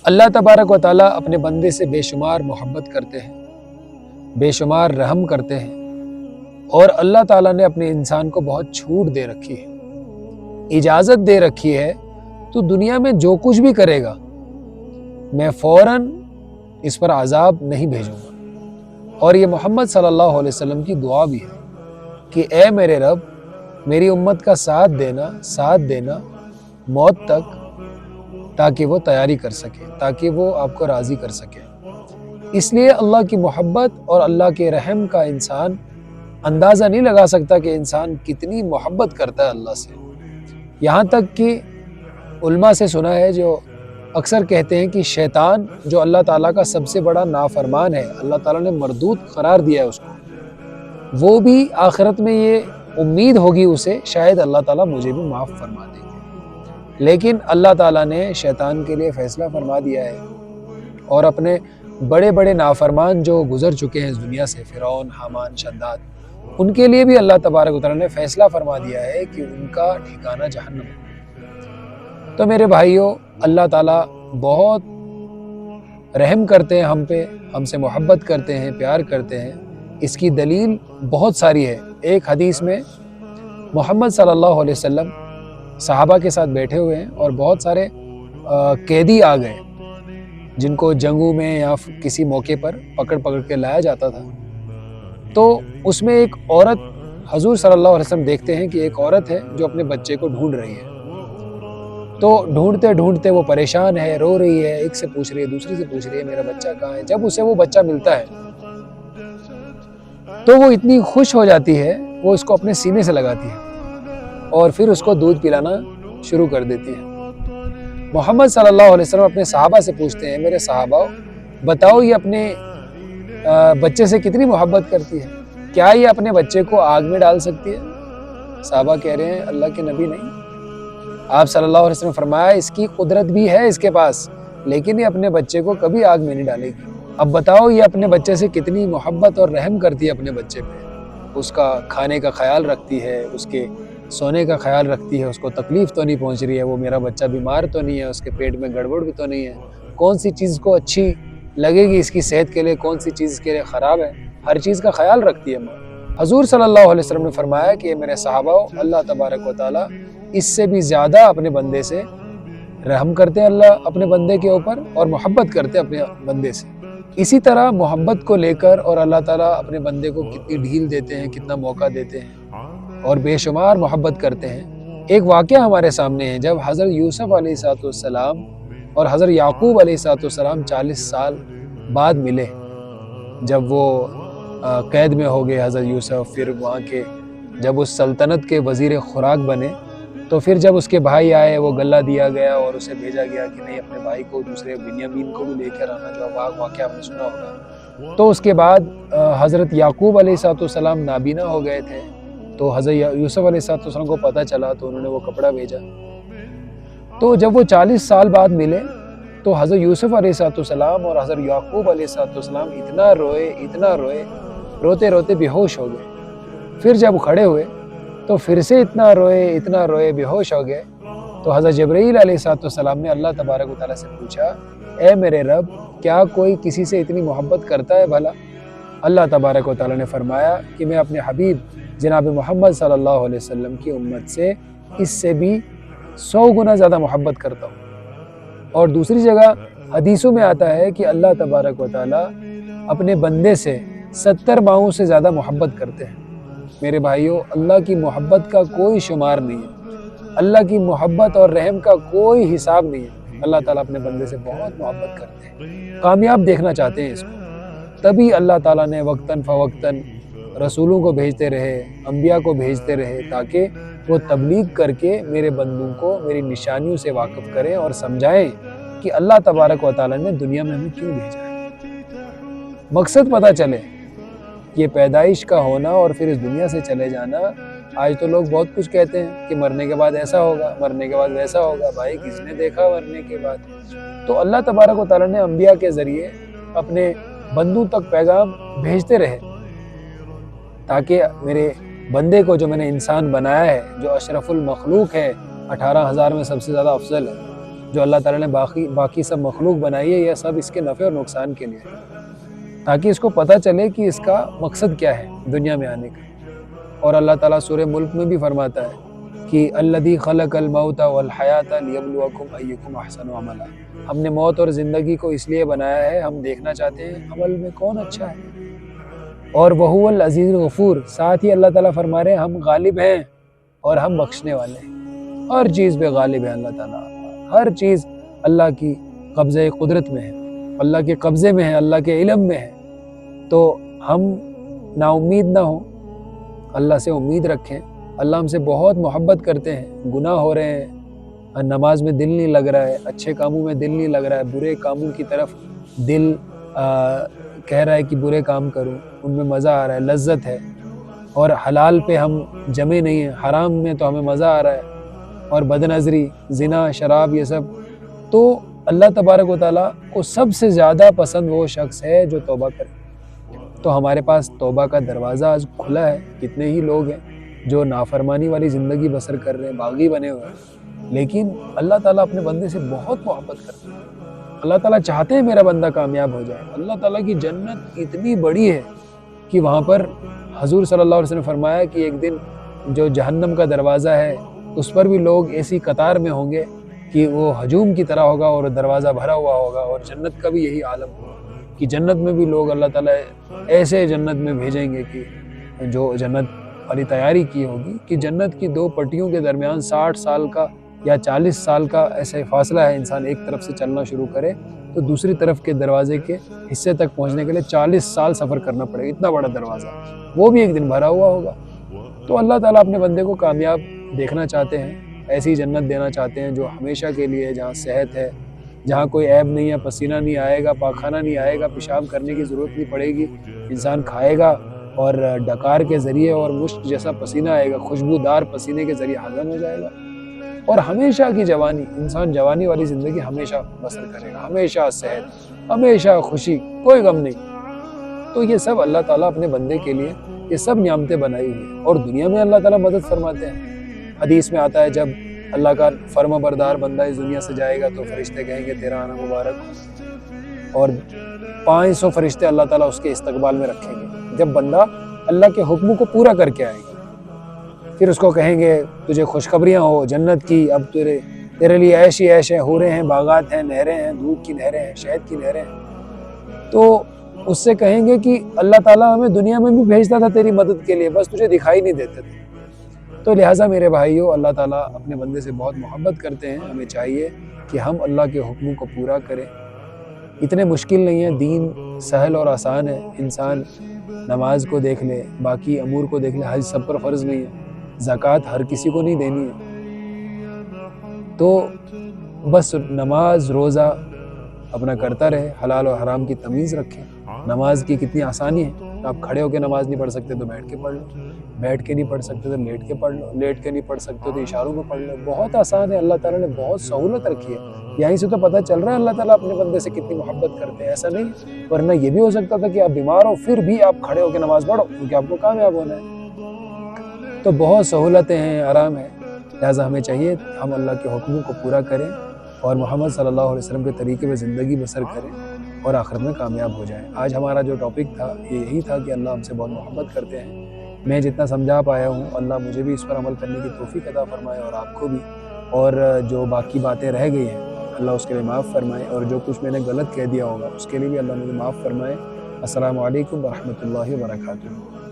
اللہ تبارک و تعالیٰ اپنے بندے سے بے شمار محبت کرتے ہیں، بے شمار رحم کرتے ہیں، اور اللہ تعالیٰ نے اپنے انسان کو بہت چھوٹ دے رکھی ہے، اجازت دے رکھی ہے تو دنیا میں جو کچھ بھی کرے گا میں فوراً اس پر عذاب نہیں بھیجوں گا۔ اور یہ محمد صلی اللہ علیہ وسلم کی دعا بھی ہے کہ اے میرے رب، میری امت کا ساتھ دینا موت تک، تاکہ وہ تیاری کر سکے، تاکہ وہ آپ کو راضی کر سکے۔ اس لیے اللہ کی محبت اور اللہ کے رحم کا انسان اندازہ نہیں لگا سکتا کہ انسان کتنی محبت کرتا ہے اللہ سے۔ یہاں تک کہ علماء سے سنا ہے جو اکثر کہتے ہیں کہ شیطان جو اللہ تعالیٰ کا سب سے بڑا نافرمان ہے، اللہ تعالیٰ نے مردود قرار دیا ہے اس کو، وہ بھی آخرت میں یہ امید ہوگی اسے شاید اللہ تعالیٰ مجھے بھی معاف فرما دے گے، لیکن اللہ تعالیٰ نے شیطان کے لیے فیصلہ فرما دیا ہے، اور اپنے بڑے بڑے نافرمان جو گزر چکے ہیں اس دنیا سے، فرعون، حامان، شداد، ان کے لیے بھی اللہ تبارک و تعالیٰ نے فیصلہ فرما دیا ہے کہ ان کا ٹھکانہ جہنم ہے۔ تو میرے بھائیوں، اللہ تعالیٰ بہت رحم کرتے ہیں ہم پہ، ہم سے محبت کرتے ہیں، پیار کرتے ہیں۔ اس کی دلیل بہت ساری ہے۔ ایک حدیث میں محمد صلی اللہ علیہ وسلم صحابہ کے ساتھ بیٹھے ہوئے ہیں اور بہت سارے قیدی آ گئے جن کو جنگوں میں یا کسی موقع پر پکڑ کے لایا جاتا تھا۔ تو اس میں ایک عورت، حضور صلی اللہ علیہ وسلم دیکھتے ہیں کہ ایک عورت ہے جو اپنے بچے کو ڈھونڈ رہی ہے۔ تو ڈھونڈتے وہ پریشان ہے، رو رہی ہے، ایک سے پوچھ رہی ہے، دوسرے سے پوچھ رہی ہے میرا بچہ کہاں ہے۔ جب اسے وہ بچہ ملتا ہے تو وہ اتنی خوش ہو جاتی ہے، وہ اس کو اپنے سینے سے لگاتی ہے اور پھر اس کو دودھ پلانا شروع کر دیتی ہے۔ محمد صلی اللہ علیہ وسلم اپنے صحابہ سے پوچھتے ہیں، میرے صحابہ بتاؤ یہ اپنے بچے سے کتنی محبت کرتی ہے، کیا یہ اپنے بچے کو آگ میں ڈال سکتی ہے؟ صحابہ کہہ رہے ہیں اللہ کے نبی نہیں۔ آپ صلی اللہ علیہ وسلم فرمایا اس کی قدرت بھی ہے اس کے پاس، لیکن یہ اپنے بچے کو کبھی آگ میں نہیں ڈالے گی۔ اب بتاؤ یہ اپنے بچے سے کتنی محبت اور رحم کرتی ہے اپنے بچے پہ، اس کا کھانے کا خیال رکھتی ہے، اس کے سونے کا خیال رکھتی ہے، اس کو تکلیف تو نہیں پہنچ رہی ہے، وہ میرا بچہ بیمار تو نہیں ہے، اس کے پیٹ میں گڑبڑ بھی تو نہیں ہے، کون سی چیز کو اچھی لگے گی اس کی صحت کے لیے، کون سی چیز کے لیے خراب ہے، ہر چیز کا خیال رکھتی ہے ماں۔ حضور صلی اللہ علیہ وسلم نے فرمایا کہ میرے صحابہ، اللہ تبارک و تعالیٰ اس سے بھی زیادہ اپنے بندے سے رحم کرتے ہیں، اللہ اپنے بندے کے اوپر، اور محبت کرتے ہیں اپنے بندے سے۔ اسی طرح محبت کو لے کر اور اللہ تعالیٰ اپنے بندے کو کتنی ڈھیل دیتے ہیں، کتنا موقع دیتے ہیں اور بے شمار محبت کرتے ہیں۔ ایک واقعہ ہمارے سامنے ہے، جب حضرت یوسف علیہ السلام اور حضرت یعقوب علیہ السلام 40 سال بعد ملے، جب وہ قید میں ہو گئے حضرت یوسف، پھر وہاں کے جب اس سلطنت کے وزیر خوراک بنے، تو پھر جب اس کے بھائی آئے، وہ غلہ دیا گیا اور اسے بھیجا گیا کہ نہیں اپنے بھائی کو، دوسرے بنیامین کو بھی لے کر آنا، جو واقعہ آپ نے سنا ہوگا۔ تو اس کے بعد حضرت یعقوب علیہ السلام نابینا ہو گئے تھے، تو حضرت یوسف علیہ السلام کو پتہ چلا تو انہوں نے وہ کپڑا بھیجا۔ تو جب وہ 40 سال بعد ملے تو حضرت یوسف علیہ السلام اور حضرت یعقوب علیہ السلام اتنا روئے، روتے روتے بے ہوش ہو گئے۔ پھر جب کھڑے ہوئے تو پھر سے اتنا روئے بے ہوش ہو گئے۔ تو حضرت جبرائیل علیہ السلام نے اللہ تبارک و تعالیٰ سے پوچھا، اے میرے رب، کیا کوئی کسی سے اتنی محبت کرتا ہے بھلا؟ اللہ تبارک و تعالیٰ نے فرمایا کہ میں اپنے حبیب جناب محمد صلی اللہ علیہ وسلم کی امت سے اس سے بھی 100 گنا زیادہ محبت کرتا ہوں۔ اور دوسری جگہ حدیثوں میں آتا ہے کہ اللہ تبارک و تعالیٰ اپنے بندے سے 70 ماؤں سے زیادہ محبت کرتے ہیں۔ میرے بھائیوں، اللہ کی محبت کا کوئی شمار نہیں ہے، اللہ کی محبت اور رحم کا کوئی حساب نہیں ہے۔ اللہ تعالیٰ اپنے بندے سے بہت محبت کرتے ہیں، کامیاب دیکھنا چاہتے ہیں اس کو، تبھی اللہ تعالیٰ نے وقتاً فوقتاً رسولوں کو بھیجتے رہے، انبیاء کو بھیجتے رہے، تاکہ وہ تبلیغ کر کے میرے بندوں کو میری نشانیوں سے واقف کریں اور سمجھائیں کہ اللہ تبارک و تعالیٰ نے دنیا میں ہمیں کیوں بھیجا ہے، مقصد پتہ چلے۔ یہ پیدائش کا ہونا اور پھر اس دنیا سے چلے جانا، آج تو لوگ بہت کچھ کہتے ہیں کہ مرنے کے بعد ایسا ہوگا، مرنے کے بعد ویسا ہوگا۔ بھائی کس نے دیکھا مرنے کے بعد؟ تو اللہ تبارک و تعالیٰ نے انبیاء کے ذریعے اپنے بندوں تک پیغام بھیجتے رہے، تاکہ میرے بندے کو جو میں نے انسان بنایا ہے، جو اشرف المخلوق ہے، 18,000 میں سب سے زیادہ افضل ہے، جو اللہ تعالیٰ نے باقی سب مخلوق بنائی ہے، یہ سب اس کے نفع اور نقصان کے لیے، تاکہ اس کو پتہ چلے کہ اس کا مقصد کیا ہے دنیا میں آنے کا۔ اور اللہ تعالیٰ سورہ ملک میں بھی فرماتا ہے کہ الذی خلق الموت والحیات لیبلوکم ایکم احسن عملا، ہم نے موت اور زندگی کو اس لیے بنایا ہے، ہم دیکھنا چاہتے ہیں عمل میں کون اچھا ہے۔ اور وہو العزیز الغفور، ساتھ ہی اللہ تعالیٰ فرما رہے ہیں ہم غالب ہیں اور ہم بخشنے والے ہیں، ہر چیز پہ غالب ہے اللہ تعالیٰ، ہر چیز اللہ کی قبضہ قدرت میں ہے، اللہ کے قبضے میں ہے، اللہ کے علم میں ہے۔ تو ہم نا امید نہ ہوں، اللہ سے امید رکھیں۔ اللہ ہم سے بہت محبت کرتے ہیں، گناہ ہو رہے ہیں، نماز میں دل نہیں لگ رہا ہے، اچھے کاموں میں دل نہیں لگ رہا ہے، برے کاموں کی طرف دل کہہ رہا ہے کہ برے کام کروں، ان میں مزہ آ رہا ہے، لذت ہے، اور حلال پہ ہم جمے نہیں ہیں، حرام میں تو ہمیں مزہ آ رہا ہے، اور بد نظری، زنا، شراب، یہ سب۔ تو اللہ تبارک و تعالیٰ کو سب سے زیادہ پسند وہ شخص ہے جو توبہ کرے۔ تو ہمارے پاس توبہ کا دروازہ آج کھلا ہے۔ کتنے ہی لوگ ہیں جو نافرمانی والی زندگی بسر کر رہے ہیں، باغی بنے ہوئے ہیں، لیکن اللہ تعالیٰ اپنے بندے سے بہت محبت کرتے ہیں۔ اللہ تعالیٰ چاہتے ہیں میرا بندہ کامیاب ہو جائے۔ اللہ تعالیٰ کی جنت اتنی بڑی ہے کہ وہاں پر حضور صلی اللہ علیہ وسلم نے فرمایا کہ ایک دن جو جہنم کا دروازہ ہے اس پر بھی لوگ ایسی قطار میں ہوں گے کہ وہ ہجوم کی طرح ہوگا اور دروازہ بھرا ہوا ہوگا، اور جنت کا بھی یہی عالم ہوگا کہ جنت میں بھی لوگ اللہ تعالیٰ ایسے جنت میں بھیجیں گے کہ جو جنت والی تیاری کی ہوگی کہ جنت کی دو پٹیوں کے درمیان 60 سال کا یا 40 سال کا ایسے فاصلہ ہے، انسان ایک طرف سے چلنا شروع کرے تو دوسری طرف کے دروازے کے حصے تک پہنچنے کے لیے 40 سال سفر کرنا پڑے گا، اتنا بڑا دروازہ، وہ بھی ایک دن بھرا ہوا ہوگا۔ تو اللہ تعالیٰ اپنے بندے کو کامیاب دیکھنا چاہتے ہیں، ایسی جنت دینا چاہتے ہیں جو ہمیشہ کے لیے، جہاں صحت ہے، جہاں کوئی عیب نہیں ہے، پسینہ نہیں آئے گا، پاخانہ نہیں آئے گا، پیشاب کرنے کی ضرورت نہیں پڑے گی، انسان کھائے گا اور ڈکار کے ذریعے اور مشک جیسا پسینہ آئے گا، خوشبودار پسینے کے ذریعے ہضم ہو جائے گا، اور ہمیشہ کی جوانی، انسان جوانی والی زندگی ہمیشہ بسر کرے گا، ہمیشہ صحت، ہمیشہ خوشی، کوئی غم نہیں۔ تو یہ سب اللہ تعالیٰ اپنے بندے کے لیے یہ سب نعمتیں بنائی ہوئی ہیں، اور دنیا میں اللہ تعالیٰ مدد فرماتے ہیں۔ حدیث میں آتا ہے جب اللہ کا فرما بردار بندہ اس دنیا سے جائے گا تو فرشتے کہیں گے تیرا آنا مبارک ہو، اور 500 فرشتے اللہ تعالیٰ اس کے استقبال میں رکھیں گے جب بندہ اللہ کے حکموں کو پورا کر کے آئے گا۔ پھر اس کو کہیں گے تجھے خوشخبریاں ہو جنت کی، اب تیرے لیے عیش ہی عیش ہے، حوریں ہیں، باغات ہیں، نہریں ہیں، دودھ کی نہریں ہیں، شہد کی نہریں ہیں۔ تو اس سے کہیں گے کہ اللہ تعالیٰ ہمیں دنیا میں بھی بھیجتا تھا تیری مدد کے لیے، بس تجھے دکھائی نہیں دیتے تھے۔ تو لہٰذا میرے بھائیوں، اللہ تعالیٰ اپنے بندے سے بہت محبت کرتے ہیں، ہمیں چاہیے کہ ہم اللہ کے حکموں کو پورا کریں۔ اتنے مشکل نہیں ہے، دین سہل اور آسان ہے۔ انسان نماز کو دیکھ لے، باقی امور کو دیکھ لے، حج سب پر فرض نہیں ہے، زکوٰۃ ہر کسی کو نہیں دینی ہے، تو بس نماز روزہ اپنا کرتا رہے، حلال اور حرام کی تمیز رکھیں۔ نماز کی کتنی آسانی ہے، آپ کھڑے ہو کے نماز نہیں پڑھ سکتے تو بیٹھ کے پڑھ لو، بیٹھ کے نہیں پڑھ سکتے تو لیٹ کے پڑھ لو، لیٹ کے نہیں پڑھ سکتے تو اشاروں میں پڑھ لو، بہت آسان ہے۔ اللہ تعالیٰ نے بہت سہولت رکھی ہے، یہیں سے تو پتہ چل رہا ہے اللہ تعالیٰ اپنے بندے سے کتنی محبت کرتے ہیں۔ ایسا نہیں، ورنہ یہ بھی ہو سکتا تھا کہ آپ بیمار ہو پھر بھی آپ کھڑے ہو کے نماز پڑھو کیونکہ آپ کو کامیاب ہونا ہے۔ تو بہت سہولتیں ہیں، آرام ہے، لہٰذا ہمیں چاہیے ہم اللہ کے حکموں کو پورا کریں اور محمد صلی اللہ علیہ وسلم کے طریقے میں زندگی بسر کریں اور آخرت میں کامیاب ہو جائیں۔ آج ہمارا جو ٹاپک تھا یہ یہی تھا کہ اللہ ہم سے بہت محبت کرتے ہیں۔ میں جتنا سمجھا پایا ہوں، اللہ مجھے بھی اس پر عمل کرنے کی توفیق عطا فرمائے اور آپ کو بھی، اور جو باقی باتیں رہ گئی ہیں اللہ اس کے لیے معاف فرمائے، اور جو کچھ میں نے غلط کہہ دیا ہوگا اس کے لیے بھی اللہ مجھے معاف فرمائے۔ السلام علیکم ورحمۃ اللہ وبرکاتہ۔